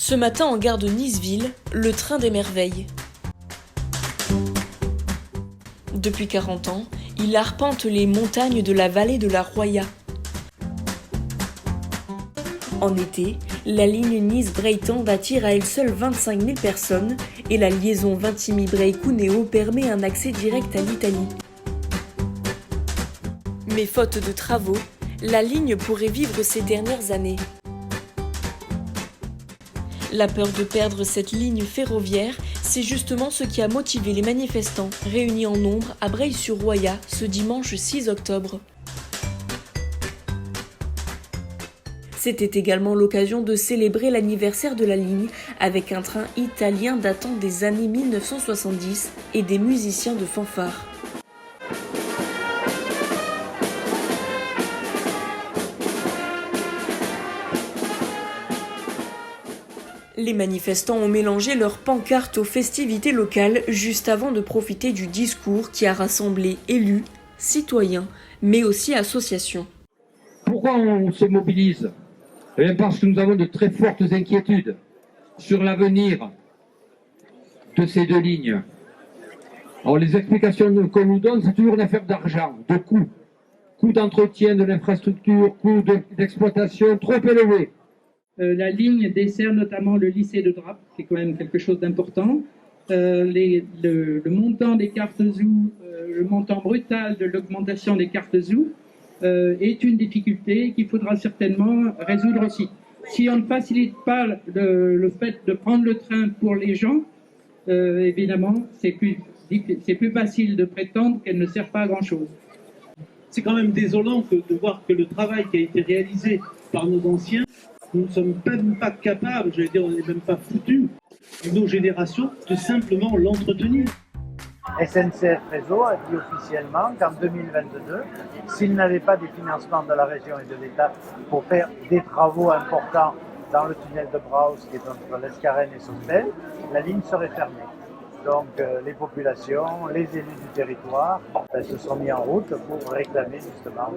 Ce matin en gare de Niceville, le train des merveilles. Depuis 40 ans, il arpente les montagnes de la vallée de la Roya. En été, la ligne Nice-Breitandes attire à elle seule 25 000 personnes et la liaison Vintimille-Bray-Cuneo permet un accès direct à l'Italie. Mais faute de travaux, la ligne pourrait vivre ces dernières années. La peur de perdre cette ligne ferroviaire, c'est justement ce qui a motivé les manifestants réunis en nombre à Breil-sur-Roya ce dimanche 6 octobre. C'était également l'occasion de célébrer l'anniversaire de la ligne avec un train italien datant des années 1970 et des musiciens de fanfare. Les manifestants ont mélangé leurs pancartes aux festivités locales juste avant de profiter du discours qui a rassemblé élus, citoyens, mais aussi associations. Pourquoi on se mobilise ? Eh bien parce que nous avons de très fortes inquiétudes sur l'avenir de ces deux lignes. Alors les explications qu'on nous donne, c'est toujours une affaire d'argent, de coûts. Coûts d'entretien de l'infrastructure, coûts d'exploitation trop élevés. La ligne dessert notamment le lycée de Draps, qui est quand même quelque chose d'important. Le montant des cartes ZOO, le montant brutal de l'augmentation des cartes ZOO est une difficulté qu'il faudra certainement résoudre aussi. Si on ne facilite pas le fait de prendre le train pour les gens, évidemment, c'est plus facile de prétendre qu'elle ne sert pas à grand-chose. C'est quand même désolant de voir que le travail qui a été réalisé par nos anciens, nous ne sommes même pas capables, je vais dire, on n'est même pas foutus, nos générations, de simplement l'entretenir. SNCF Réseau a dit officiellement qu'en 2022, s'il n'avait pas des financements de la région et de l'État pour faire des travaux importants dans le tunnel de Braus, qui est entre l'Escarène et Sostel, la ligne serait fermée. Donc les populations, les élus du territoire se sont mis en route pour réclamer justement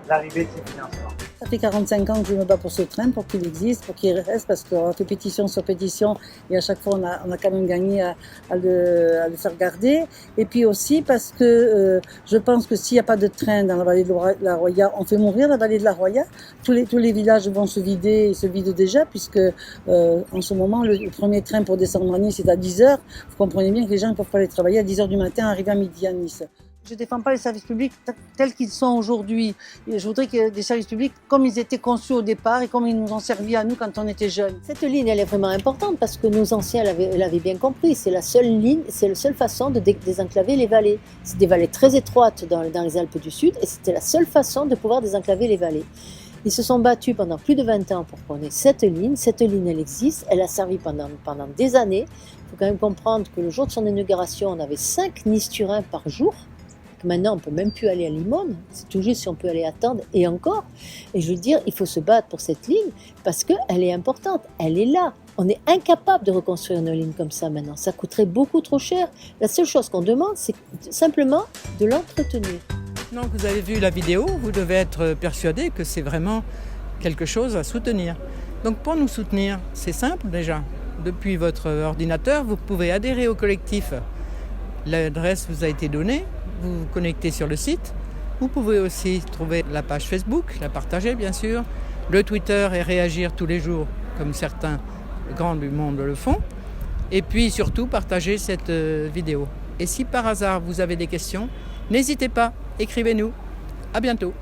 l'arrivée de ces financements. Ça fait 45 ans que je me bats pour ce train, pour qu'il existe, pour qu'il reste, parce qu'on a fait pétition sur pétition et à chaque fois on a quand même gagné à le faire garder. Et puis aussi parce que je pense que s'il n'y a pas de train dans la vallée de la Roya, on fait mourir la vallée de la Roya. Tous les villages vont se vider et se vident déjà, puisque en ce moment le premier train pour descendre à Nice est à 10h. Vous comprenez bien que les gens ne peuvent pas aller travailler à 10h du matin, arriver à midi à Nice. Je ne défends pas les services publics tels qu'ils sont aujourd'hui. Je voudrais qu'il y ait des services publics comme ils étaient conçus au départ et comme ils nous ont servi à nous quand on était jeunes. Cette ligne, elle est vraiment importante parce que nos anciens l'avaient bien compris. C'est la seule ligne, c'est la seule façon de désenclaver les vallées. C'est des vallées très étroites dans les Alpes du Sud et c'était la seule façon de pouvoir désenclaver les vallées. Ils se sont battus pendant plus de 20 ans pour qu'on ait cette ligne. Cette ligne, elle existe. Elle a servi pendant des années. Il faut quand même comprendre que le jour de son inauguration, on avait 5 Nice-Turin par jour. Maintenant, on ne peut même plus aller à Limone. C'est tout juste si on peut aller à Tende et encore. Et je veux dire, il faut se battre pour cette ligne parce qu'elle est importante. Elle est là. On est incapable de reconstruire une ligne comme ça maintenant. Ça coûterait beaucoup trop cher. La seule chose qu'on demande, c'est simplement de l'entretenir. Maintenant que vous avez vu la vidéo, vous devez être persuadé que c'est vraiment quelque chose à soutenir. Donc pour nous soutenir, c'est simple déjà. Depuis votre ordinateur, vous pouvez adhérer au collectif. L'adresse vous a été donnée. Vous vous connectez sur le site. Vous pouvez aussi trouver la page Facebook, la partager bien sûr, le Twitter et réagir tous les jours comme certains grands du monde le font. Et puis surtout partager cette vidéo. Et si par hasard vous avez des questions, n'hésitez pas, écrivez-nous. À bientôt.